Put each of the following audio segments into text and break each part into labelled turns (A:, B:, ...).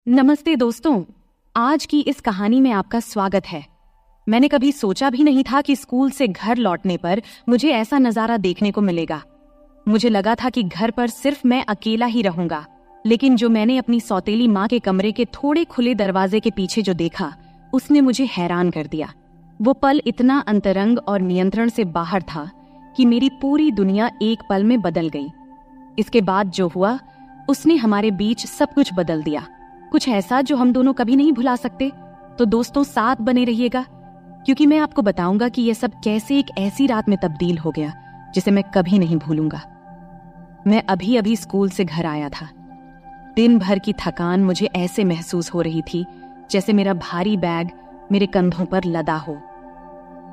A: नमस्ते दोस्तों, आज की इस कहानी में आपका स्वागत है। मैंने कभी सोचा भी नहीं था कि स्कूल से घर लौटने पर मुझे ऐसा नजारा देखने को मिलेगा। मुझे लगा था कि घर पर सिर्फ मैं अकेला ही रहूंगा, लेकिन जो मैंने अपनी सौतेली माँ के कमरे के थोड़े खुले दरवाजे के पीछे जो देखा, उसने मुझे हैरान कर दिया। वो पल इतना अंतरंग और नियंत्रण से बाहर था कि मेरी पूरी दुनिया एक पल में बदल गई। इसके बाद जो हुआ, उसने हमारे बीच सब कुछ बदल दिया, कुछ ऐसा जो हम दोनों कभी नहीं भुला सकते। तो दोस्तों, साथ बने रहिएगा, क्योंकि मैं आपको बताऊंगा कि यह सब कैसे एक ऐसी रात में तब्दील हो गया जिसे मैं कभी नहीं भूलूंगा। मैं अभी अभी स्कूल से घर आया था। दिन भर की थकान मुझे ऐसे महसूस हो रही थी जैसे मेरा भारी बैग मेरे कंधों पर लदा हो।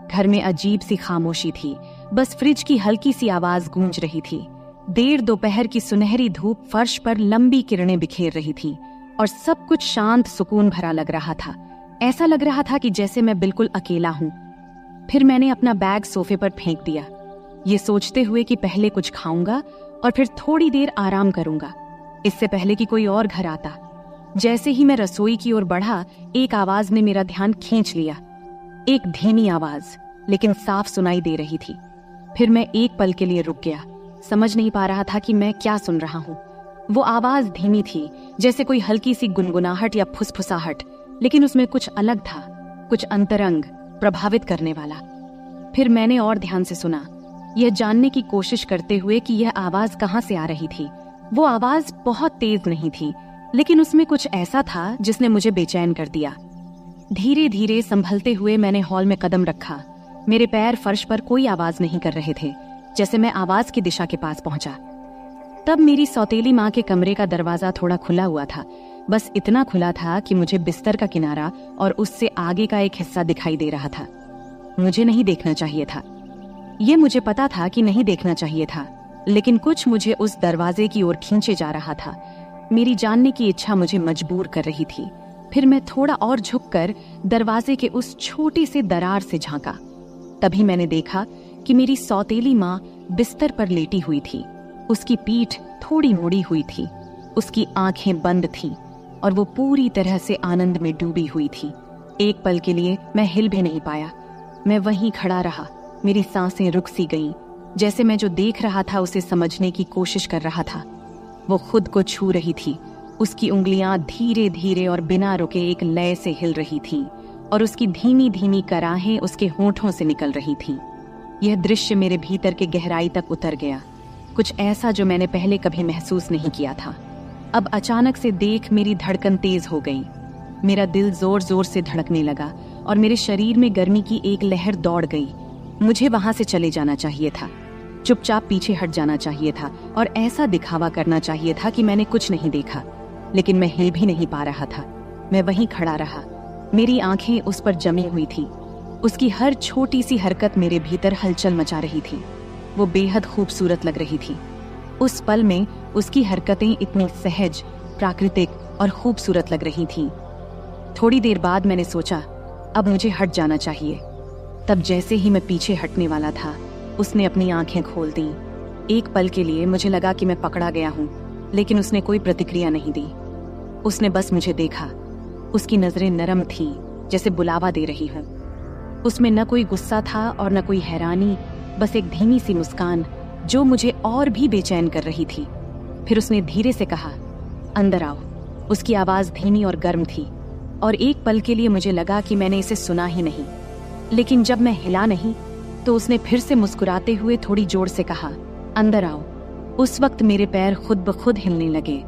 A: घर में अजीब सी खामोशी थी, बस फ्रिज की हल्की सी आवाज गूंज रही थी। देर दोपहर की सुनहरी धूप फर्श पर लंबी किरणें बिखेर रही थी और सब कुछ शांत सुकून भरा लग रहा था। ऐसा लग रहा था कि जैसे मैं बिल्कुल अकेला हूं। फिर मैंने अपना बैग सोफे पर फेंक दिया, ये सोचते हुए कि पहले कुछ खाऊंगा और फिर थोड़ी देर आराम करूंगा, इससे पहले कि कोई और घर आता। जैसे ही मैं रसोई की ओर बढ़ा, एक आवाज ने मेरा ध्यान खींच लिया। एक धीमी आवाज, लेकिन साफ सुनाई दे रही थी। फिर मैं एक पल के लिए रुक गया, समझ नहीं पा रहा था कि मैं क्या सुन रहा हूं। वो आवाज धीमी थी, जैसे कोई हल्की सी गुनगुनाहट या फुसफुसाहट, लेकिन उसमें कुछ अलग था, कुछ अंतरंग, प्रभावित करने वाला। फिर मैंने और ध्यान से सुना, यह जानने की कोशिश करते हुए कि यह आवाज कहां से आ रही थी। वो आवाज बहुत तेज नहीं थी, लेकिन उसमें कुछ ऐसा था जिसने मुझे बेचैन कर दिया। धीरे धीरे संभलते हुए मैंने हॉल में कदम रखा। मेरे पैर फर्श पर कोई आवाज नहीं कर रहे थे। जैसे मैं आवाज की दिशा के पास पहुंचा, तब मेरी सौतेली माँ के कमरे का दरवाजा थोड़ा खुला हुआ था। बस इतना खुला था कि मुझे बिस्तर का किनारा और उससे आगे का एक हिस्सा दिखाई दे रहा था। मुझे नहीं देखना चाहिए था, ये मुझे पता था कि नहीं देखना चाहिए था, लेकिन कुछ मुझे उस दरवाजे की ओर खींचे जा रहा था। मेरी जानने की इच्छा मुझे मजबूर कर रही थी। फिर मैं थोड़ा और झुककर दरवाजे के उस छोटे से दरार से झांका। तभी मैंने देखा कि मेरी सौतेली माँ बिस्तर पर लेटी हुई थी। उसकी पीठ थोड़ी मुड़ी हुई थी, उसकी आंखें बंद थीं और वो पूरी तरह से आनंद में डूबी हुई थी। एक पल के लिए मैं हिल भी नहीं पाया। मैं वहीं खड़ा रहा, मेरी सांसें रुक सी गईं, जैसे मैं जो देख रहा था उसे समझने की कोशिश कर रहा था। वो खुद को छू रही थी, उसकी उंगलियां धीरे धीरे और बिना रुके एक लय से हिल रही थी और उसकी धीमी धीमी कराहें उसके होंठों से निकल रही थी। यह दृश्य मेरे भीतर के गहराई तक उतर गया, कुछ ऐसा जो मैंने पहले कभी महसूस नहीं किया था। अब अचानक से देख मेरी धड़कन तेज हो गई। मेरा दिल जोर जोर से धड़कने लगा और मेरे शरीर में गर्मी की एक लहर दौड़ गई। मुझे वहां से चले जाना चाहिए था, चुपचाप पीछे हट जाना चाहिए था और ऐसा दिखावा करना चाहिए था कि मैंने कुछ नहीं देखा। लेकिन मैं हिल भी नहीं पा रहा था। मैं वहीं खड़ा रहा, मेरी आंखें उस पर जमी हुई थी। उसकी हर छोटी सी हरकत मेरे भीतर हलचल मचा रही थी। वो बेहद खूबसूरत लग रही थी। उस पल में उसकी हरकतें इतनी सहज, प्राकृतिक और खूबसूरत लग रही थीं। थोड़ी देर बाद मैंने सोचा, अब मुझे हट जाना चाहिए। तब जैसे ही मैं पीछे हटने वाला था, उसने अपनी आंखें खोल दी। एक पल के लिए मुझे लगा कि मैं पकड़ा गया हूं, लेकिन उसने कोई प्रतिक्रिया नहीं दी। उसने बस मुझे देखा। उसकी नजरें नरम थीं, जैसे बुलावा दे रही हूं। उसमें न कोई गुस्सा था और न कोई हैरानी, बस एक धीमी सी मुस्कान जो मुझे और भी बेचैन कर रही थी। फिर उसने धीरे से कहा, अंदर आओ। उसकी आवाज धीमी और गर्म थी और एक पल के लिए मुझे लगा कि मैंने इसे सुना ही नहीं। लेकिन जब मैं हिला नहीं, तो उसने फिर से मुस्कुराते हुए थोड़ी जोर से कहा, अंदर आओ। उस वक्त मेरे पैर खुद ब खुद हिलने लगे,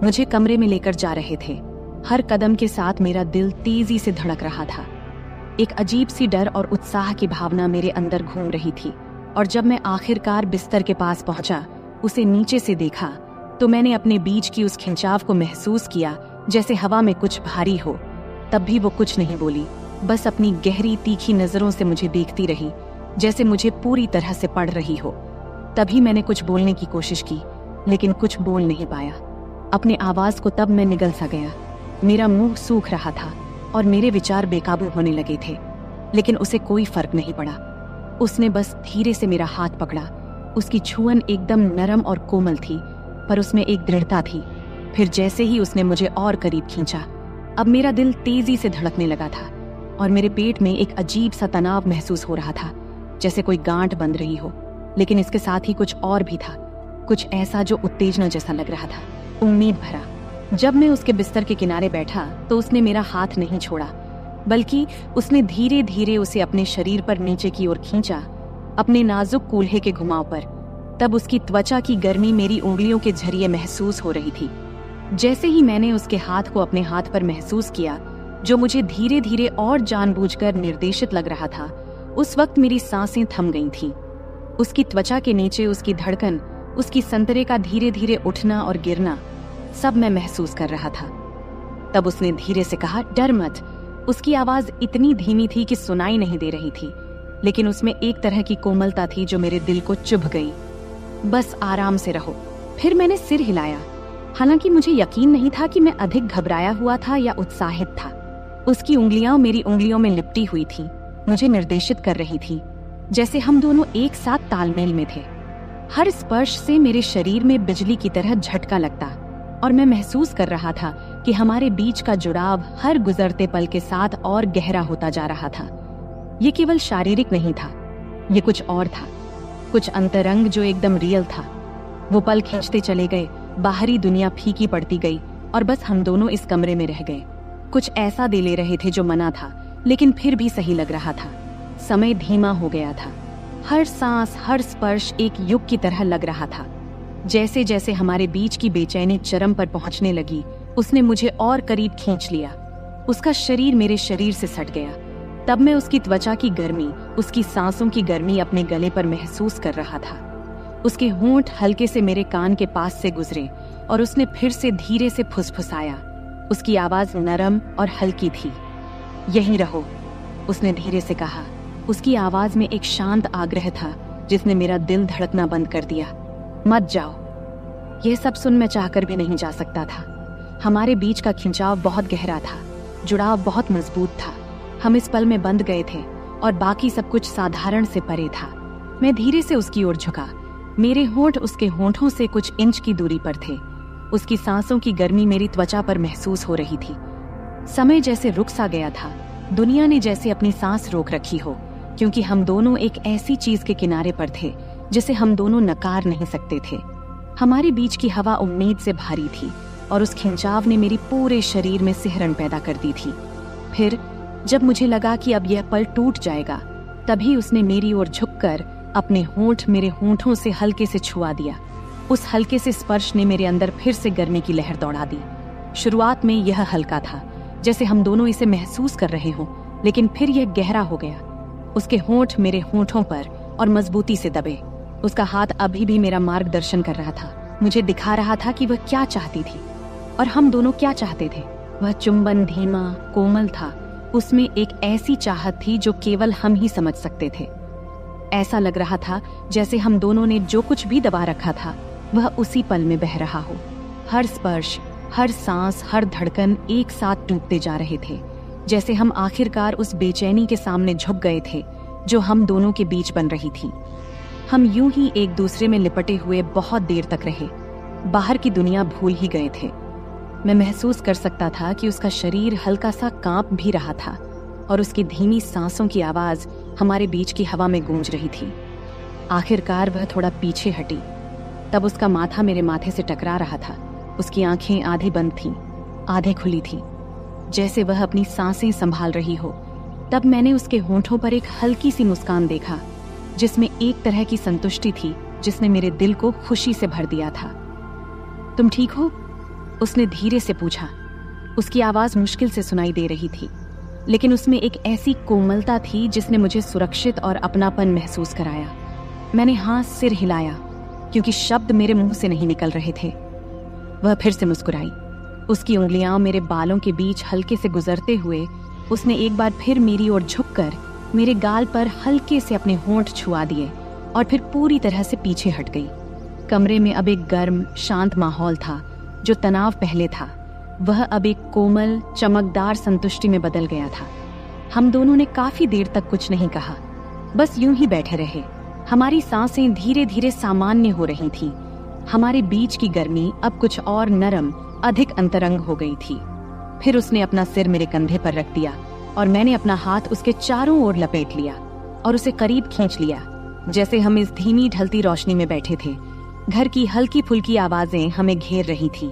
A: मुझे कमरे में लेकर जा रहे थे। हर कदम के साथ मेरा दिल तेजी से धड़क रहा था। एक अजीब सी डर और उत्साह की भावना मेरे अंदर घूम रही थी। और जब मैं आखिरकार बिस्तर के पास पहुंचा, उसे नीचे से देखा, तो मैंने अपने बीच की उस खिंचाव को महसूस किया जैसे हवा में कुछ भारी हो। तब भी वो कुछ नहीं बोली, बस अपनी गहरी तीखी नजरों से मुझे देखती रही, जैसे मुझे पूरी तरह से पढ़ रही हो। तभी मैंने कुछ बोलने की कोशिश की, लेकिन कुछ बोल नहीं पाया। अपने आवाज को तब मैं निगल सा गया। मेरा मुंह सूख रहा था और मेरे विचार बेकाबू होने लगे थे, लेकिन उसे कोई फर्क नहीं पड़ा। उसने बस धीरे से मेरा हाथ पकड़ा। उसकी छुअन एकदम नरम और कोमल थी, पर उसमें एक दृढ़ता थी। फिर जैसे ही उसने मुझे और करीब खींचा, अब मेरा दिल तेजी से धड़कने लगा था और मेरे पेट में एक अजीब सा तनाव महसूस हो रहा था, जैसे कोई गांठ बंध रही हो। लेकिन इसके साथ ही कुछ और भी था, कुछ ऐसा जो उत्तेजना जैसा लग रहा था, उम्मीद भरा। जब मैं उसके बिस्तर के किनारे बैठा तो उसने मेरा हाथ नहीं छोड़ा, बल्कि उसने धीरे धीरे उसे अपने शरीर पर नीचे की ओर खींचा, अपने नाजुक कूल्हे के घुमाव पर। तब उसकी त्वचा की गर्मी मेरी उंगलियों के जरिए महसूस हो रही थी। जैसे ही मैंने उसके हाथ को अपने हाथ पर महसूस किया, जो मुझे धीरे धीरे और जानबूझकर निर्देशित लग रहा था, उस वक्त मेरी सांसें थम गई थीं। उसकी त्वचा के नीचे उसकी धड़कन, उसकी संतरे का धीरे धीरे उठना और गिरना, सब मैं महसूस कर रहा था। तब उसने धीरे से कहा, डर मत। उसकी आवाज इतनी धीमी थी कि सुनाई नहीं दे रही थी, लेकिन उसमें एक तरह की कोमलता थी जो मेरे दिल को चुभ गई। बस आराम से रहो। फिर मैंने सिर हिलाया, हालांकि मुझे यकीन नहीं था कि मैं अधिक घबराया हुआ था या उत्साहित था। उसकी उंगलियां मेरी उंगलियों में लिपटी हुई थी, मुझे निर्देशित कर रही थी, जैसे हम दोनों एक साथ तालमेल में थे। हर स्पर्श से मेरे शरीर में बिजली की तरह झटका लगता और मैं महसूस कर रहा था कि हमारे बीच का जुड़ाव हर गुजरते पल के साथ और गहरा होता जा रहा था। ये केवल शारीरिक नहीं था, ये कुछ और था, कुछ अंतरंग जो एकदम रियल था। वो पल खींचते चले गए, बाहरी दुनिया फीकी पड़ती गई और बस हम दोनों इस कमरे में रह गए। कुछ ऐसा दे ले रहे थे जो मना था, लेकिन फिर भी सही लग रहा था। समय धीमा हो गया था, हर सांस, हर स्पर्श एक युग की तरह लग रहा था। जैसे जैसे हमारे बीच की बेचैनी चरम पर पहुंचने लगी, उसने मुझे और करीब खींच लिया। उसका शरीर मेरे शरीर से सट गया। तब मैं उसकी त्वचा की गर्मी, उसकी सांसों की गर्मी अपने गले पर महसूस कर रहा था। उसके होंठ हल्के से मेरे कान के पास से गुजरे और उसने फिर से धीरे से फुसफुसाया। उसकी आवाज नरम और हल्की थी। यहीं रहो, उसने धीरे से कहा। उसकी आवाज में एक शांत आग्रह था जिसने मेरा दिल धड़कना बंद कर दिया। मत जाओ। यह सब सुन मैं चाहकर भी नहीं जा सकता था। हमारे बीच का खिंचाव बहुत गहरा था, जुड़ाव बहुत मजबूत था। हम इस पल में बंध गए थे और बाकी सब कुछ साधारण से परे था। मैं धीरे से उसकी ओर झुका। मेरे होंठ उसके होंठों से कुछ इंच की दूरी पर थे। उसकी सांसों की गर्मी मेरी त्वचा पर महसूस हो रही थी। समय जैसे रुक सा गया था, दुनिया ने जैसे अपनी सांस रोक रखी हो, क्योंकि हम दोनों एक ऐसी चीज के किनारे पर थे जिसे हम दोनों नकार नहीं सकते थे। हमारे बीच की हवा उम्मीद से भारी थी और उस खिंचाव ने मेरी पूरे शरीर में सिहरन पैदा कर दी थी। फिर जब मुझे लगा कि अब यह पल टूट जाएगा, तभी उसने मेरी ओर झुककर अपने होंठ मेरे होंठों से हल्के से छुआ दिया। उस हल्के से स्पर्श ने मेरे अंदर फिर से गर्मी की लहर दौड़ा दी। शुरुआत में यह हल्का था, जैसे हम दोनों इसे महसूस कर रहे हों, लेकिन फिर यह गहरा हो गया। उसके होंठ मेरे होंठों पर और मजबूती से दबे। उसका हाथ अभी भी मेरा मार्गदर्शन कर रहा था, मुझे दिखा रहा था कि वह क्या चाहती थी और हम दोनों क्या चाहते थे। वह चुंबन धीमा, कोमल था। उसमें एक ऐसी चाहत थी जो केवल हम ही समझ सकते थे। ऐसा लग रहा था जैसे हम दोनों ने जो कुछ भी दबा रखा था, वह उसी पल में बह रहा हो। हर स्पर्श, हर सांस, हर धड़कन एक साथ टूटते जा रहे थे, जैसे हम आखिरकार उस बेचैनी के सामने झुक गए थे जो हम दोनों के बीच बन रही थी। हम यूं ही एक दूसरे में लिपटे हुए बहुत देर तक रहे। बाहर की दुनिया भूल ही गए थे। मैं महसूस कर सकता था कि उसका शरीर हल्का सा कांप भी रहा था और उसकी धीमी सांसों की आवाज हमारे बीच की हवा में गूंज रही थी। आखिरकार वह थोड़ा पीछे हटी। तब उसका माथा मेरे माथे से टकरा रहा था। उसकी आंखें आधे बंद थीं, आधे खुली थीं, जैसे वह अपनी सांसें संभाल रही हो। तब मैंने उसके होंठों पर एक हल्की सी मुस्कान देखा, जिसमें एक तरह की संतुष्टि थी जिसने मेरे दिल को खुशी से भर दिया था। तुम ठीक हो? उसने धीरे से पूछा। उसकी आवाज मुश्किल से सुनाई दे रही थी, लेकिन उसमें एक ऐसी कोमलता थी जिसने मुझे सुरक्षित और अपनापन महसूस कराया। मैंने हाँ सिर हिलाया, क्योंकि शब्द मेरे मुंह से नहीं निकल रहे थे। वह फिर से मुस्कुराई। उसकी उंगलियां मेरे बालों के बीच हल्के से गुजरते हुए उसने एक बार फिर मेरी ओर झुककर मेरे गाल पर हल्के से अपने होंठ छुआ दिए और फिर पूरी तरह से पीछे हट गई। कमरे में अब एक गर्म, शांत माहौल था। जो तनाव पहले था, वह अब एक कोमल, चमकदार संतुष्टि में बदल गया था। हम दोनों ने काफी देर तक कुछ नहीं कहा, बस यूं ही बैठे रहे। हमारी सांसें धीरे धीरे सामान्य हो रही थीं। हमारे बीच की गर्मी अब कुछ और नरम, अधिक अंतरंग हो गई थी। फिर उसने अपना सिर मेरे कंधे पर रख दिया और मैंने अपना हाथ उसके चारों ओर लपेट लिया और उसे करीब खींच लिया, जैसे हम इस धीमी ढलती रोशनी में बैठे थे। घर की हल्की फुल्की आवाजें हमें घेर रही थीं।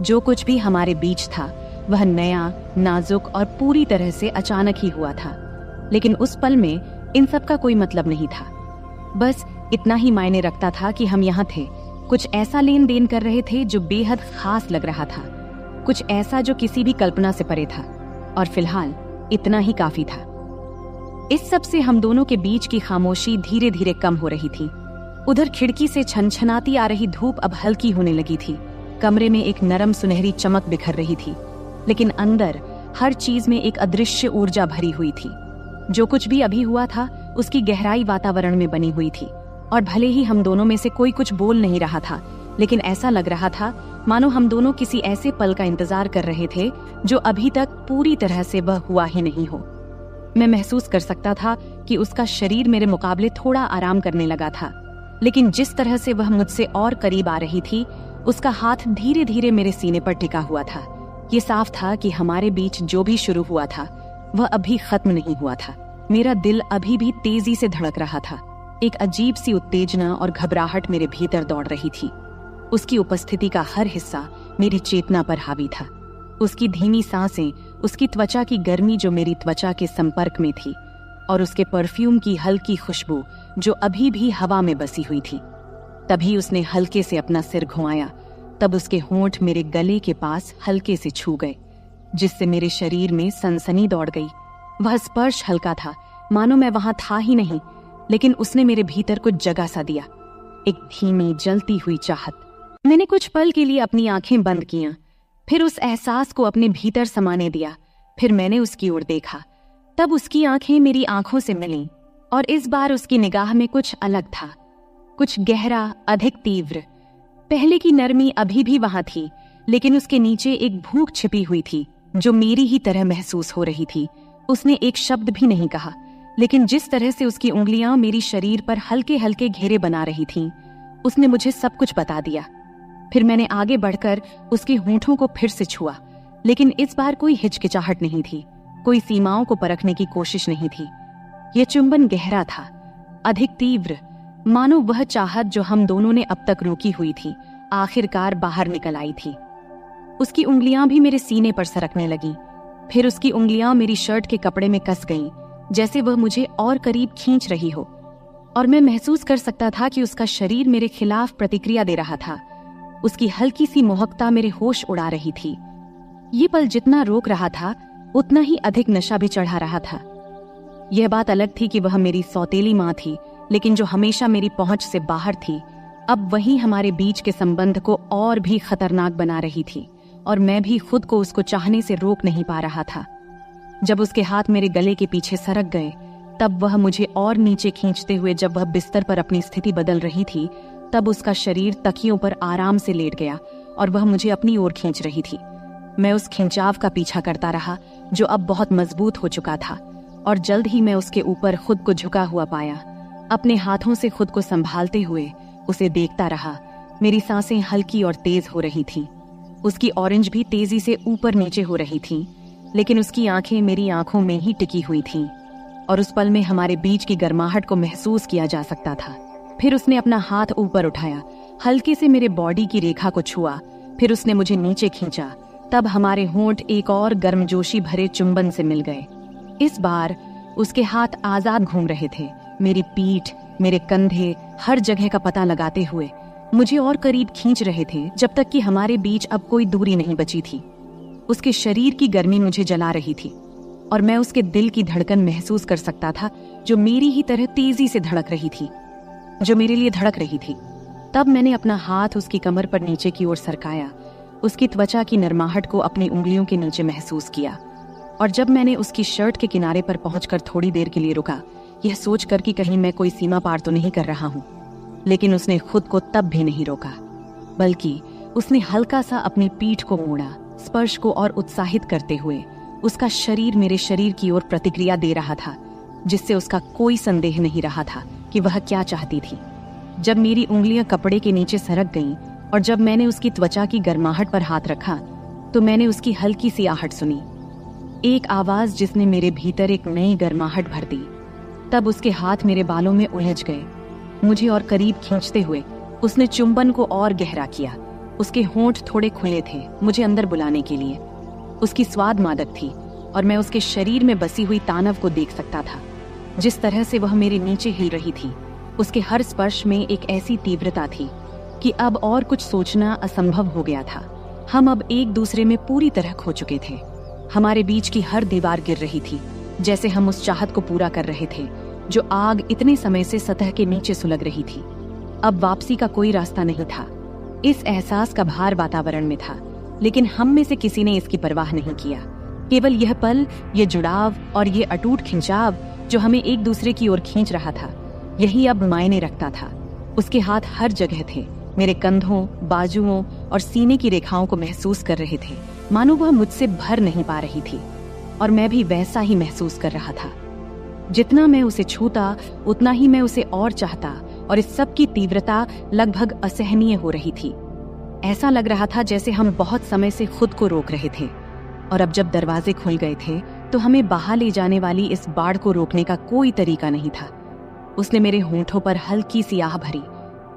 A: जो कुछ भी हमारे बीच था वह नया, नाजुक और पूरी तरह से अचानक ही हुआ था। लेकिन उस पल में इन सब का कोई मतलब नहीं था। बस इतना ही मायने रखता था कि हम यहाँ थे, कुछ ऐसा लेन देन कर रहे थे जो बेहद खास लग रहा था, कुछ ऐसा जो किसी भी कल्पना से परे था। और फिलहाल इतना ही काफी था। इस सब से हम दोनों के बीच की खामोशी धीरे धीरे कम हो रही थी। उधर खिड़की से छनछनाती आ रही धूप अब हल्की होने लगी थी। कमरे में एक नरम सुनहरी चमक बिखर रही थी, लेकिन अंदर हर चीज में एक अदृश्य ऊर्जा भरी हुई थी। जो कुछ भी अभी हुआ था उसकी गहराई वातावरण में बनी हुई थी, और भले ही हम दोनों में से कोई कुछ बोल नहीं रहा था, लेकिन ऐसा लग रहा था मानो हम दोनों किसी ऐसे पल का इंतजार कर रहे थे जो अभी तक पूरी तरह से वह हुआ ही नहीं हो। मैं महसूस कर सकता था कि उसका शरीर मेरे मुकाबले थोड़ा आराम करने लगा था, लेकिन जिस तरह से वह मुझसे और करीब आ रही थी, उसका हाथ धीरे धीरे मेरे सीने पर टिका हुआ था। ये साफ था कि हमारे बीच जो भी शुरू हुआ था वह अभी खत्म नहीं हुआ था। मेरा दिल अभी भी तेजी से धड़क रहा था। एक अजीब सी उत्तेजना और घबराहट मेरे भीतर दौड़ रही थी। उसकी उपस्थिति का हर हिस्सा मेरी चेतना पर हावी था। उसकी धीमी सांसें, उसकी त्वचा की गर्मी जो मेरी त्वचा के संपर्क में थी, और उसके परफ्यूम की हल्की खुशबू जो अभी भी हवा में बसी हुई थी। तभी उसने हल्के से अपना सिर घुमाया, तब उसके होंठ मेरे गले के पास हल्के से छू गए, जिससे मेरे शरीर में सनसनी दौड़ गई। वह स्पर्श हल्का था, मानो मैं वहां था ही नहीं, लेकिन उसने मेरे भीतर कुछ जगह सा दिया, एक धीमी जलती हुई चाहत। मैंने कुछ पल के लिए अपनी आंखें बंद कियां, फिर उस एहसास को अपने भीतर समाने दिया। फिर मैंने उसकी ओर देखा, तब उसकी आंखें मेरी आंखों से मिलीं, और इस बार उसकी निगाह में कुछ अलग था, कुछ गहरा, अधिक तीव्र। पहले की नरमी अभी भी वहां थी, लेकिन उसके नीचे एक भूख छिपी हुई थी जो मेरी ही तरह महसूस हो रही थी। उसने एक शब्द भी नहीं कहा, लेकिन जिस तरह से उसकी उंगलियां मेरी शरीर पर हल्के हल्के घेरे बना रही थीं, उसने मुझे सब कुछ बता दिया। फिर मैंने आगे बढ़कर उसके होंठों को फिर से छुआ, लेकिन इस बार कोई हिचकिचाहट नहीं थी, कोई सीमाओं को परखने की कोशिश नहीं थी। यह चुंबन गहरा था, अधिक तीव्र, मानो वह चाहत जो हम दोनों ने अब तक रोकी हुई थी आखिरकार बाहर निकल आई थी। उसकी उंगलियां भी मेरे सीने पर सरकने लगीं। फिर उसकी उंगलियां मेरी शर्ट के कपड़े में कस गईं, जैसे वह मुझे और करीब खींच रही हो, और मैं महसूस कर सकता था कि उसका शरीर मेरे खिलाफ प्रतिक्रिया दे रहा था। उसकी हल्की सी मोहकता मेरे होश उड़ा रही थी। ये पल जितना रोक रहा था, उतना ही अधिक नशा भी चढ़ा रहा था। यह बात अलग थी कि वह मेरी सौतेली माँ थी, लेकिन जो हमेशा मेरी पहुंच से बाहर थी, अब वही हमारे बीच के संबंध को और भी खतरनाक बना रही थी, और मैं भी खुद को उसको चाहने से रोक नहीं पा रहा था। जब उसके हाथ मेरे गले के पीछे सरक गए, तब वह मुझे और नीचे खींचते हुए, जब वह बिस्तर पर अपनी स्थिति बदल रही थी, तब उसका शरीर तकियों पर आराम से लेट गया और वह मुझे अपनी ओर खींच रही थी। मैं उस खिंचाव का पीछा करता रहा जो अब बहुत मजबूत हो चुका था, और जल्द ही मैं उसके ऊपर खुद को झुका हुआ पाया। अपने हाथों से खुद को संभालते हुए उसे देखता रहा। मेरी सांसें हल्की और तेज हो रही थीं। उसकी ऑरेंज भी तेजी से ऊपर नीचे हो रही थीं, लेकिन उसकी आंखें मेरी आंखों में ही टिकी हुई थीं, और उस पल में हमारे बीच की गर्माहट को महसूस किया जा सकता था। फिर उसने अपना हाथ ऊपर उठाया, हल्के से मेरे बॉडी की रेखा को छुआ, फिर उसने मुझे नीचे खींचा। तब हमारे होंठ एक और गर्मजोशी भरे चुंबन से मिल गए। इस बार उसके हाथ आजाद घूम रहे थे, मेरी पीठ, मेरे कंधे, हर जगह का पता लगाते हुए मुझे और करीब खींच रहे थे, जब तक कि हमारे बीच अब कोई दूरी नहीं बची थी। उसके शरीर की गर्मी मुझे जला रही थी, और मैं उसके दिल की धड़कन महसूस कर सकता था जो मेरी ही तरह तेजी से धड़क रही थी, जो मेरे लिए धड़क रही थी। तब मैंने अपना हाथ उसकी कमर पर नीचे की ओर सरकाया, उसकी त्वचा की नरमाहट को अपनी उंगलियों के नीचे महसूस किया, और जब मैंने उसकी शर्ट के किनारे पर पहुंचकर थोड़ी देर के लिए रुका, यह सोचकर कि कहीं मैं कोई सीमा पार तो नहीं कर रहा हूं, लेकिन उसने खुद को तब भी नहीं रोका, बल्कि उसने हल्का सा अपनी पीठ को मोड़ा, स्पर्श को और उत्साहित करते हुए। उसका शरीर मेरे शरीर की ओर प्रतिक्रिया दे रहा था, जिससे उसका कोई संदेह नहीं रहा था कि वह क्या चाहती थी। जब मेरी उंगलियां कपड़े के नीचे सरक गईं और जब मैंने उसकी त्वचा की गर्माहट पर हाथ रखा, तो मैंने उसकी हल्की सी आहट सुनी, एक आवाज जिसने मेरे भीतर एक नई गर्माहट भर दी। तब उसके हाथ मेरे बालों में उलझ गए। मुझे और करीब खींचते हुए उसने चुंबन को और गहरा किया। उसके होंठ थोड़े खुले थे मुझे अंदर बुलाने के लिए। उसकी स्वाद मादक थी और मैं उसके शरीर में बसी हुई तानव को देख सकता था। जिस तरह से वह मेरे नीचे हिल रही थी, उसके हर स्पर्श में एक ऐसी तीव्रता थी कि अब और कुछ सोचना असंभव हो गया था। हम अब एक दूसरे में पूरी तरह खो चुके थे। हमारे बीच की हर दीवार गिर रही थी, जैसे हम उस चाहत को पूरा कर रहे थे जो आग इतने समय से सतह के नीचे सुलग रही थी। अब वापसी का कोई रास्ता नहीं था। इस एहसास का भार वातावरण में था, लेकिन हम में से किसी ने इसकी परवाह नहीं किया। केवल यह पल, यह जुड़ाव और ये अटूट खिंचाव जो हमें एक दूसरे की ओर खींच रहा था, यही अब मायने रखता था। उसके हाथ हर जगह थे, मेरे कंधों, बाजुओं और सीने की रेखाओं को महसूस कर रहे थे, मानो वह मुझसे भर नहीं पा रही थी। और मैं भी वैसा ही महसूस कर रहा था। जितना मैं उसे छूता उतना ही मैं उसे और चाहता, और इस सब की तीव्रता लगभग असहनीय हो रही थी। ऐसा लग रहा था जैसे हम बहुत समय से खुद को रोक रहे थे, और अब जब दरवाजे खुल गए थे तो हमें बहा ले जाने वाली इस बाढ़ को रोकने का कोई तरीका नहीं था। उसने मेरे होंठों पर हल्की सी आह भरी,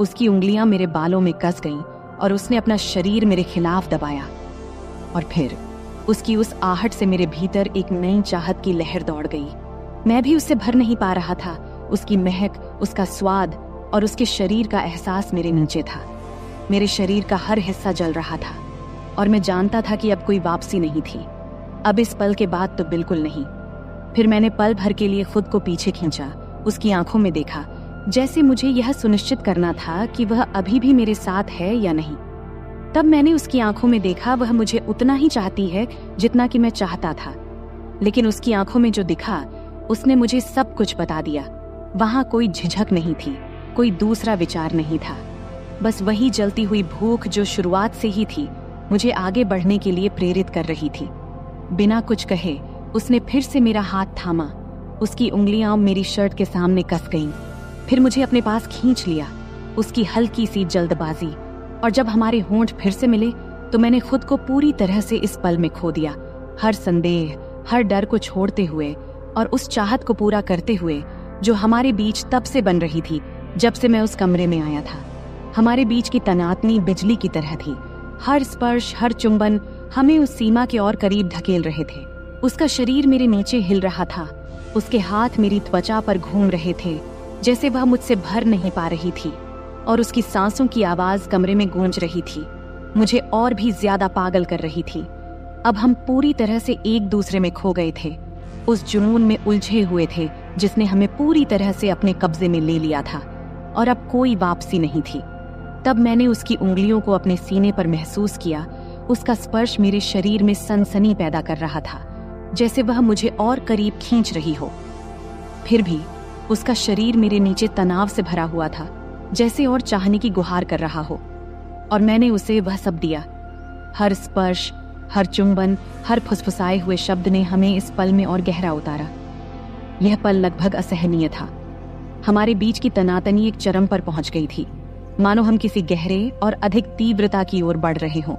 A: उसकी उंगलियां मेरे बालों में कस गईं और उसने अपना शरीर मेरे खिलाफ दबाया। और फिर उसकी उस आहट से मेरे भीतर एक नई चाहत की लहर दौड़ गई। मैं भी उससे भर नहीं पा रहा था। उसकी महक, उसका स्वाद और उसके शरीर का एहसास मेरे नीचे था। मेरे शरीर का हर हिस्सा जल रहा था और मैं जानता था कि अब कोई वापसी नहीं थी। अब इस पल के बाद तो बिल्कुल नहीं। फिर मैंने पल भर के लिए खुद को पीछे खींचा, उसकी आंखों में देखा, जैसे मुझे यह सुनिश्चित करना था कि वह अभी भी मेरे साथ है या नहीं। तब मैंने उसकी आंखों में देखा, वह मुझे उतना ही चाहती है जितना कि मैं चाहता था। लेकिन उसकी आंखों में जो दिखा, उसने मुझे सब कुछ बता दिया। वहां कोई झिझक नहीं थी, कोई दूसरा विचार नहीं था। बस वही जलती हुई भूख जो शुरुआत से ही थी, मुझे आगे बढ़ने के लिए प्रेरित कर रही थी। बिना कुछ कहे उसने फिर से मेरा हाथ थामा। उसकी उंगलियां मेरी शर्ट के सामने कस गईं। फिर मुझे अपने पास खींच लिया। उसकी हल्की सी जल्दबाजी, और जब हमारे होंठ फिर से मिले तो मैंने खुद को पूरी तरह से इस पल में खो दिया। हर संदेह, हर डर को छोड़ते हुए और उस चाहत को पूरा करते हुए जो हमारे बीच तब से बन रही थी जब से मैं उस कमरे में आया था। हमारे बीच की तनातनी बिजली की तरह थी। हर स्पर्श, हर चुंबन हमें उस सीमा के और करीब धकेल रहे थे। उसका शरीर मेरे नीचे हिल रहा था। उसके हाथ मेरी त्वचा पर घूम रहे थे, जैसे वह मुझसे भर नहीं पा रही थी, और उसकी सांसों की आवाज कमरे में गूंज रही थी, मुझे और भी ज्यादा पागल कर रही थी। अब हम पूरी तरह से एक दूसरे में खो गए थे, उस जुनून में उलझे हुए थे जिसने हमें पूरी तरह से अपने कब्जे में ले लिया था, और अब कोई वापसी नहीं थी। तब मैंने उसकी उंगलियों को अपने सीने पर महसूस किया। उसका स्पर्श मेरे शरीर में सनसनी पैदा कर रहा था, जैसे वह मुझे और करीब खींच रही हो। फिर भी उसका शरीर मेरे नीचे तनाव से भरा हुआ था, जैसे और चाहने की गुहार कर रहा हो, और मैंने उसे वह सब दिया। हर स्पर्श, हर चुंबन, हर फुसफुसाए हुए शब्द ने हमें इस पल में और गहरा उतारा। यह पल लगभग असहनीय था। हमारे बीच की तनातनी एक चरम पर पहुंच गई थी, मानो हम किसी गहरे और अधिक तीव्रता की ओर बढ़ रहे हों।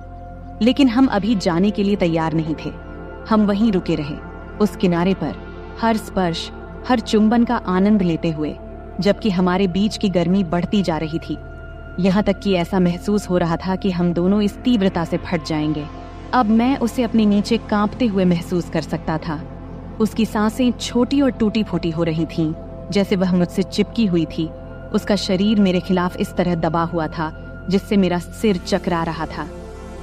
A: लेकिन हम अभी जाने के लिए तैयार नहीं थे। हम वहीं रुके रहे, उस किनारे पर, हर स्पर्श, हर चुंबन का आनंद लेते हुए, जबकि हमारे बीच की गर्मी बढ़ती जा रही थी। यहाँ तक कि ऐसा महसूस हो रहा था कि हम दोनों इस तीव्रता से फट जाएंगे। अब मैं उसे अपने नीचे कांपते हुए महसूस कर सकता था। उसकी सांसें छोटी और टूटी फूटी हो रही थीं, जैसे वह मुझसे चिपकी हुई थी। उसका शरीर मेरे खिलाफ इस तरह दबा हुआ था जिससे मेरा सिर चकरा रहा था,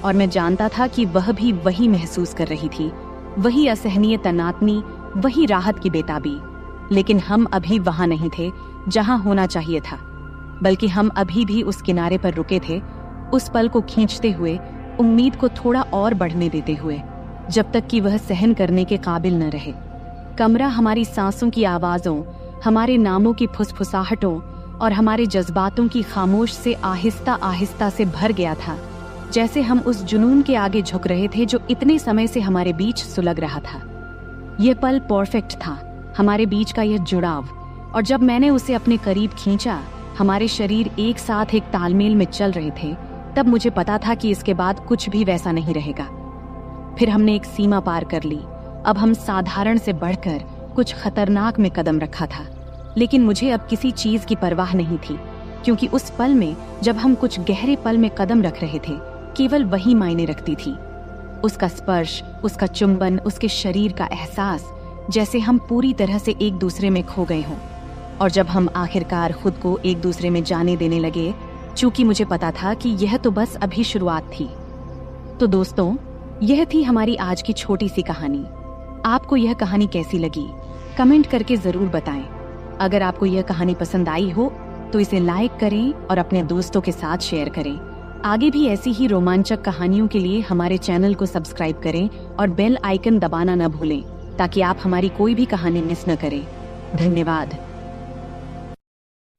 A: और मैं जानता था कि वह भी वही महसूस कर रही थी, वही असहनीय तनातनी, वही राहत की बेताबी। लेकिन हम अभी वहां नहीं थे जहां होना चाहिए था, बल्कि हम अभी भी उस किनारे पर रुके थे, उस पल को खींचते हुए, उम्मीद को थोड़ा और बढ़ने देते हुए, जब तक कि वह सहन करने के काबिल न रहे। कमरा हमारी सांसों की आवाजों, हमारे नामों की फुसफुसाहटों और हमारे जज्बातों की खामोश से आहिस्ता आहिस्ता से भर गया था, जैसे हम उस जुनून के आगे झुक रहे थे जो इतने समय से हमारे बीच सुलग रहा था। यह पल परफेक्ट था, हमारे बीच का यह जुड़ाव, और जब मैंने उसे अपने करीब खींचा, हमारे शरीर एक साथ एक तालमेल में चल रहे थे, तब मुझे पता था कि इसके बाद कुछ भी वैसा नहीं रहेगा। फिर हमने एक सीमा पार कर ली। अब हम साधारण से बढ़कर कुछ खतरनाक में कदम रखा था, लेकिन मुझे अब किसी चीज की परवाह नहीं थी, क्योंकि उस पल में जब हम कुछ गहरे पल में कदम रख रहे थे, केवल वही मायने रखती थी। उसका स्पर्श, उसका चुंबन, उसके शरीर का एहसास, जैसे हम पूरी तरह से एक दूसरे में खो गए हों। और जब हम आखिरकार खुद को एक दूसरे में जाने देने लगे, चूंकि मुझे पता था कि यह तो बस अभी शुरुआत थी। तो दोस्तों, यह थी हमारी आज की छोटी सी कहानी। आपको यह कहानी कैसी लगी? कमेंट करके जरूर बताएं। अगर आपको यह कहानी पसंद आई हो तो इसे लाइक करें और अपने दोस्तों के साथ शेयर करें। आगे भी ऐसी ही रोमांचक कहानियों के लिए हमारे चैनल को सब्सक्राइब करें और बेल आइकन दबाना न भूलें, ताकि आप हमारी कोई भी कहानी मिस न करें। धन्यवाद।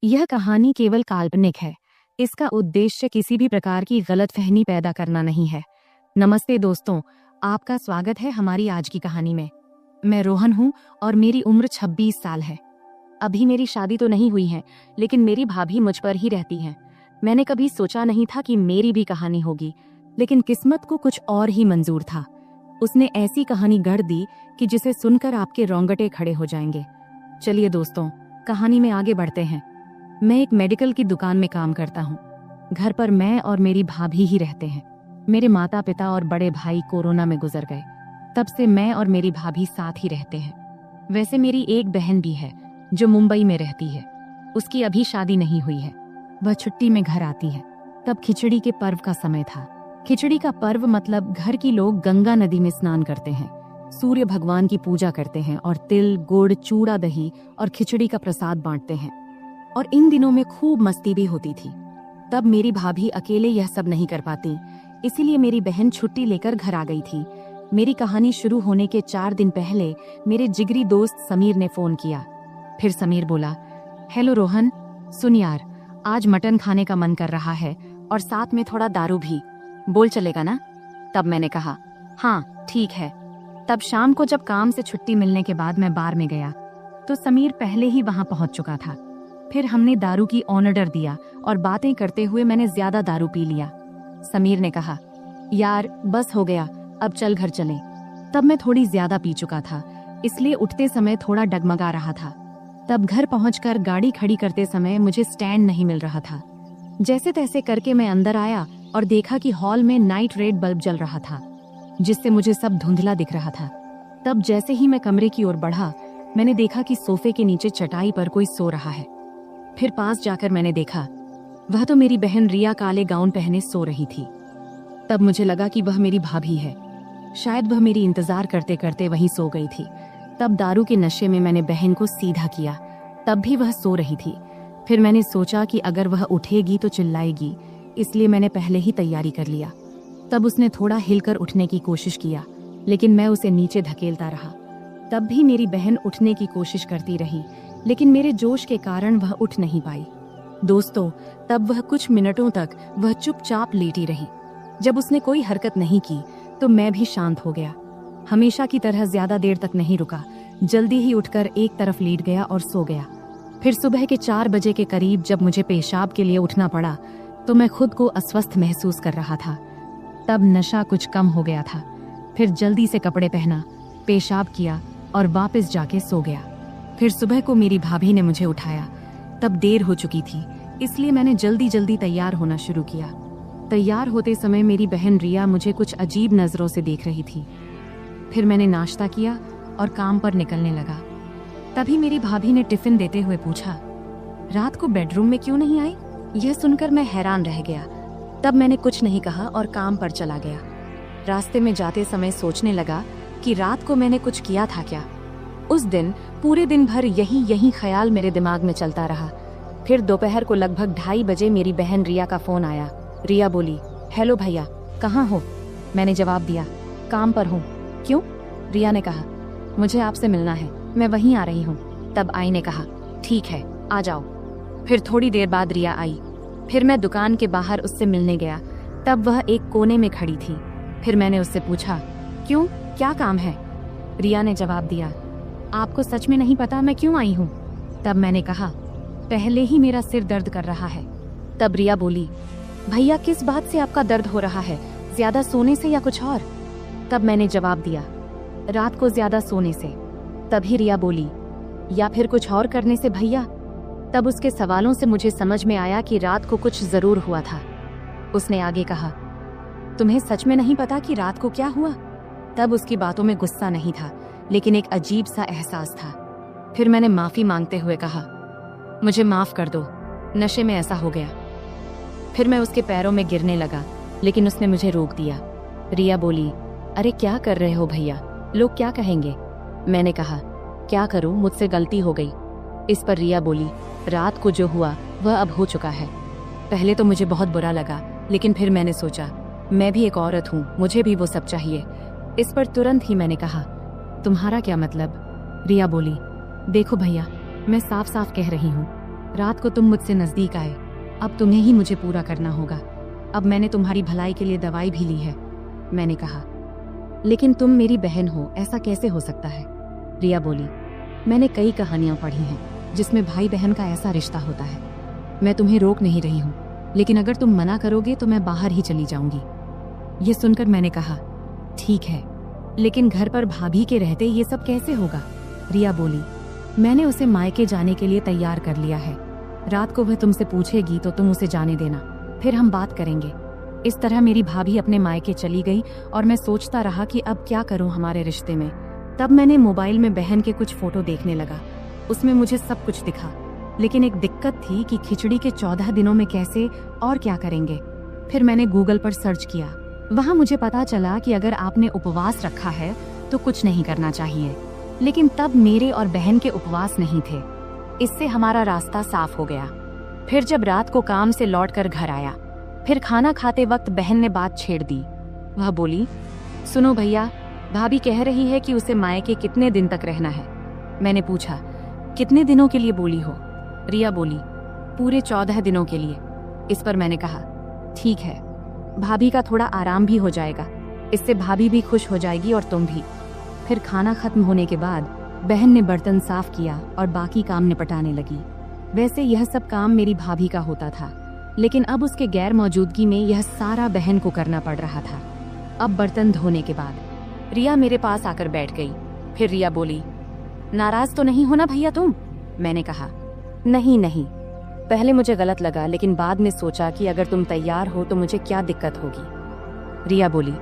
B: यह कहानी केवल काल्पनिक है। इसका उद्देश्य किसी भी प्रकार की गलतफहमी पैदा करना नहीं है। नमस्ते दोस्तों, आपका स्वागत है हमारी आज की कहानी में। मैं रोहन हूँ और मेरी उम्र 26 साल है। अभी मेरी शादी तो नहीं हुई है, लेकिन मेरी भाभी मुझ पर ही रहती हैं। मैंने कभी सोचा नहीं था कि मेरी भी कहानी होगी, लेकिन किस्मत को कुछ और ही मंजूर था। उसने ऐसी कहानी गढ़ दी कि जिसे सुनकर आपके रोंगटे खड़े हो जाएंगे। चलिए दोस्तों, कहानी में आगे बढ़ते हैं। मैं एक मेडिकल की दुकान में काम करता हूँ। घर पर मैं और मेरी भाभी ही रहते हैं। मेरे माता पिता और बड़े भाई कोरोना में गुजर गए। तब से मैं और मेरी भाभी साथ ही रहते हैं। वैसे मेरी एक बहन भी है जो मुंबई में रहती है। उसकी अभी शादी नहीं हुई है। वह छुट्टी में घर आती है। तब खिचड़ी के पर्व का समय था। खिचड़ी का पर्व मतलब घर की लोग गंगा नदी में स्नान करते हैं, सूर्य भगवान की पूजा करते हैं और तिल, गुड़, चूड़ा, दही और खिचड़ी का प्रसाद बांटते हैं। और इन दिनों में खूब मस्ती भी होती थी। तब मेरी भाभी अकेले यह सब नहीं कर पाती, इसीलिए मेरी बहन छुट्टी लेकर घर आ गई थी। मेरी कहानी शुरू होने के 4 दिन पहले मेरे जिगरी दोस्त समीर ने फोन किया। फिर समीर बोला, हेलो रोहन, सुन यार, आज मटन खाने का मन कर रहा है और साथ में थोड़ा दारू भी, बोल चलेगा ना? तब मैंने कहा, हाँ ठीक है। तब शाम को जब काम से छुट्टी मिलने के बाद मैं बार में गया तो समीर पहले ही वहां पहुंच चुका था। फिर हमने दारू की ऑर्डर दिया और बातें करते हुए मैंने ज्यादा दारू पी लिया। समीर ने कहा, यार बस हो गया, अब चल घर चलें। तब मैं थोड़ी ज्यादा पी चुका था, इसलिए उठते समय थोड़ा डगमगा रहा था। तब घर पहुंचकर गाड़ी खड़ी करते समय मुझे स्टैंड नहीं मिल रहा था। जैसे तैसे करके मैं अंदर आया और देखा कि हॉल में नाइट रेड बल्ब जल रहा था, जिससे मुझे सब धुंधला दिख रहा था। तब जैसे ही मैं कमरे की ओर बढ़ा, मैंने देखा कि सोफे के नीचे चटाई पर कोई सो रहा है। फिर पास जाकर मैंने देखा, वह तो मेरी बहन रिया काले गाउन पहने सो रही थी। तब मुझे लगा कि वह मेरी भाभी है। शायद वह मेरी इंतजार करते करते वहीं सो गई थी। तब दारू के नशे में मैंने बहन को सीधा किया। तब भी वह सो रही थी। फिर मैंने सोचा कि अगर वह उठेगी तो चिल्लाएगी, इसलिए मैंने पहले ही तैयारी कर लिया। तब उसने थोड़ा हिलकर उठने की कोशिश किया, लेकिन मैं उसे नीचे धकेलता रहा। तब भी मेरी बहन उठने की कोशिश करती रही, लेकिन मेरे जोश के कारण वह उठ नहीं पाई। दोस्तों, तब वह कुछ मिनटों तक वह चुपचाप लेटी रही। जब उसने कोई हरकत नहीं की तो मैं भी शांत हो गया। हमेशा की तरह ज्यादा देर तक नहीं रुका, जल्दी ही उठकर एक तरफ लेट गया और सो गया। फिर सुबह के 4 बजे के करीब जब मुझे पेशाब के लिए उठना पड़ा तो मैं खुद को अस्वस्थ महसूस कर रहा था। तब नशा कुछ कम हो गया था। फिर जल्दी से कपड़े पहना, पेशाब किया और वापस जाके सो गया। फिर सुबह को मेरी भाभी ने मुझे उठाया। तब देर हो चुकी थी, इसलिए मैंने जल्दी जल्दी तैयार होना शुरू किया। तैयार होते समय मेरी बहन रिया मुझे कुछ अजीब नजरों से देख रही थी। फिर मैंने नाश्ता किया और काम पर निकलने लगा। तभी मेरी भाभी ने टिफिन देते हुए पूछा, रात को बेडरूम में क्यों नहीं आई? यह सुनकर मैं हैरान रह गया। तब मैंने कुछ नहीं कहा और काम पर चला गया। रास्ते में जाते समय सोचने लगा कि रात को मैंने कुछ किया था क्या। उस दिन पूरे दिन भर यही ख्याल मेरे दिमाग में चलता रहा। फिर दोपहर को लगभग 2:30 बजे मेरी बहन रिया का फोन आया। रिया बोली, हेलो भैया, कहाँ हो? मैंने जवाब दिया, काम पर हूँ। क्यों? रिया ने कहा, मुझे आपसे मिलना है, मैं वहीं आ रही हूँ। तब आई ने कहा, ठीक है, आ जाओ। फिर थोड़ी देर बाद रिया आई। फिर मैं दुकान के बाहर उससे मिलने गया। तब वह एक कोने में खड़ी थी। फिर मैंने उससे पूछा, क्यों, क्या काम है? रिया ने जवाब दिया, आपको सच में नहीं पता मैं क्यों आई हूँ? तब मैंने कहा, पहले ही मेरा सिर दर्द कर रहा है। तब रिया बोली, भैया किस बात से आपका दर्द हो रहा है? ज्यादा सोने से या कुछ और? तब मैंने जवाब दिया, रात को ज्यादा सोने से। तभी रिया बोली, या फिर कुछ और करने से भैया। तब उसके सवालों से मुझे समझ में आया कि रात को कुछ जरूर हुआ था। उसने आगे कहा, तुम्हें सच में नहीं पता कि रात को क्या हुआ? तब उसकी बातों में गुस्सा नहीं था, लेकिन एक अजीब सा एहसास था। फिर मैंने माफी मांगते हुए कहा, मुझे माफ कर दो, नशे में ऐसा हो गया। फिर मैं उसके पैरों में गिरने लगा, लेकिन उसने मुझे रोक दिया। रिया बोली, अरे क्या कर रहे हो भैया, लोग क्या कहेंगे? मैंने कहा, क्या करूं, मुझसे गलती हो गई। इस पर रिया बोली, रात को जो हुआ वह अब हो चुका है। पहले तो मुझे बहुत बुरा लगा, लेकिन फिर मैंने सोचा मैं भी एक औरत हूँ, मुझे भी वो सब चाहिए। इस पर तुरंत ही मैंने कहा, तुम्हारा क्या मतलब? रिया बोली, देखो भैया, मैं साफ साफ कह रही हूँ, रात को तुम मुझसे नजदीक आए, अब तुम्हें ही मुझे पूरा करना होगा। अब मैंने तुम्हारी भलाई के लिए दवाई भी ली है। मैंने कहा, लेकिन तुम मेरी बहन हो, ऐसा कैसे हो सकता है? रिया बोली, मैंने कई कहानियां पढ़ी हैं जिसमें भाई बहन का ऐसा रिश्ता होता है। मैं तुम्हें रोक नहीं रही हूँ, लेकिन अगर तुम मना करोगे तो मैं बाहर ही चली जाऊंगी। ये सुनकर मैंने कहा, ठीक है, लेकिन घर पर भाभी के रहते ये सब कैसे होगा? रिया बोली, मैंने उसे मायके जाने के लिए तैयार कर लिया है। रात को वह तुमसे पूछेगी तो तुम उसे जाने देना, फिर हम बात करेंगे। इस तरह मेरी भाभी अपने मायके चली गई और मैं सोचता रहा कि अब क्या करूं हमारे रिश्ते में। तब मैंने मोबाइल में बहन के कुछ फोटो देखने लगा। उसमें मुझे सब कुछ दिखा, लेकिन एक दिक्कत थी कि खिचड़ी के 14 दिनों में कैसे और क्या करेंगे। फिर मैंने गूगल पर सर्च किया। वहां मुझे पता चला कि अगर आपने उपवास रखा है तो कुछ नहीं करना चाहिए, लेकिन तब मेरे और बहन के उपवास नहीं थे। इससे हमारा रास्ता साफ हो गया। फिर जब रात को काम से लौटकर घर आया, फिर खाना खाते वक्त बहन ने बात छेड़ दी। वह बोली, सुनो भैया, भाभी कह रही है कि उसे मायके कितने दिन तक रहना है। मैंने पूछा, कितने दिनों के लिए बोली हो? रिया बोली, पूरे 14 दिनों के लिए। इस पर मैंने कहा, ठीक है, भाभी का थोड़ा आराम भी हो जाएगा, इससे भाभी भी खुश हो जाएगी और तुम भी। फिर खाना खत्म होने के बाद बहन ने बर्तन साफ किया और बाकी काम निपटाने लगी। वैसे यह सब काम मेरी भाभी का होता था, लेकिन अब उसके गैर मौजूदगी में यह सारा बहन को करना पड़ रहा था। अब बर्तन धोने के बाद रिया मेरे पास आकर बैठ गई। फिर रिया बोली, नाराज तो नहीं होना भैया तुम? मैंने कहा, नहीं नहीं, पहले मुझे गलत लगा, लेकिन बाद में सोचा कि अगर तुम तैयार हो तो मुझे क्या दिक्कत होगी। रिया बोली,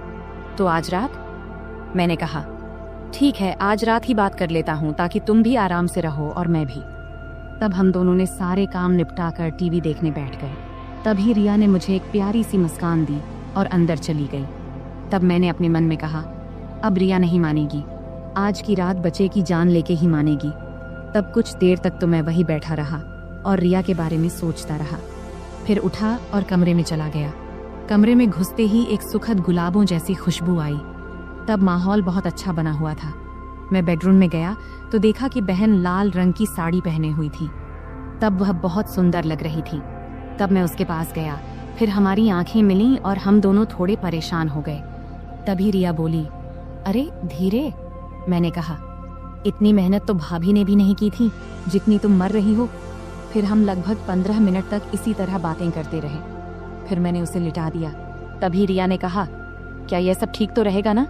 B: तो आज रात? मैंने कहा, ठीक है, आज रात ही बात कर लेता हूँ ताकि तुम भी आराम से रहो और मैं भी। तब हम दोनों ने सारे काम निपटाकर टीवी देखने बैठ गए। तभी रिया ने मुझे एक प्यारी सी मुस्कान दी और अंदर चली गई। तब मैंने अपने मन में कहा, अब रिया नहीं मानेगी, आज की रात बच्चे की जान लेके ही मानेगी। तब कुछ देर तक तो मैं वही बैठा रहा और रिया के बारे में सोचता रहा। फिर उठा और कमरे में चला गया। कमरे में घुसते ही एक सुखद गुलाबों जैसी खुशबू आई। तब माहौल बहुत अच्छा बना हुआ था। मैं बेडरूम में गया तो देखा कि बहन लाल रंग की साड़ी पहने हुई थी। तब वह बहुत सुंदर लग रही थी। तब मैं उसके पास गया, फिर हमारी आंखें मिलीं और हम दोनों थोड़े परेशान हो गए। तभी रिया बोली, अरे धीरे। मैंने कहा, इतनी मेहनत तो भाभी ने भी नहीं की थी जितनी तुम मर रही हो। फिर हम लगभग 15 मिनट तक इसी तरह बातें करते रहे। फिर मैंने उसे लिटा दिया। तभी रिया ने कहा, क्या यह सब ठीक तो रहेगा ना?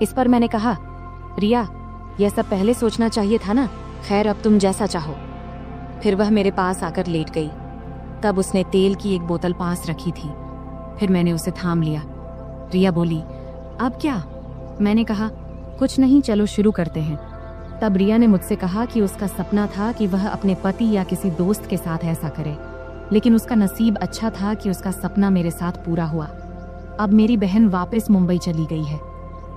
B: इस पर मैंने कहा, रिया, यह सब पहले सोचना चाहिए था ना। खैर, अब तुम जैसा चाहो। फिर वह मेरे पास आकर लेट गई। तब उसने तेल की एक बोतल पास रखी थी। फिर मैंने उसे थाम लिया। रिया बोली, अब क्या? मैंने कहा, कुछ नहीं, चलो शुरू करते हैं। तब रिया ने मुझसे कहा कि उसका सपना था कि वह अपने पति या किसी दोस्त के साथ ऐसा करे, लेकिन उसका नसीब अच्छा था कि उसका सपना मेरे साथ पूरा हुआ। अब मेरी बहन वापस मुंबई चली गई है।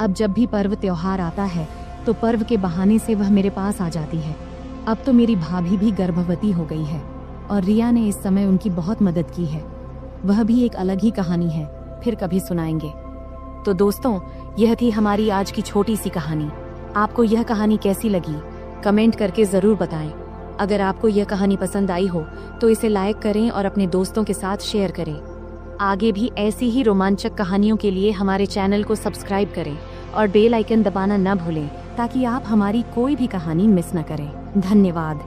B: अब जब भी पर्व त्योहार आता है तो पर्व के बहाने से वह मेरे पास आ जाती है। अब तो मेरी भाभी भी गर्भवती हो गई है और रिया ने इस समय उनकी बहुत मदद की है। वह भी एक अलग ही कहानी है, फिर कभी सुनाएंगे। तो दोस्तों, यह थी हमारी आज की छोटी सी कहानी। आपको यह कहानी कैसी लगी कमेंट करके जरूर बताएं। अगर आपको यह कहानी पसंद आई हो तो इसे लाइक करें और अपने दोस्तों के साथ शेयर करें। आगे भी ऐसी ही रोमांचक कहानियों के लिए हमारे चैनल को सब्सक्राइब करें और बेल आइकन दबाना न भूलें ताकि आप हमारी कोई भी कहानी मिस न करें। धन्यवाद।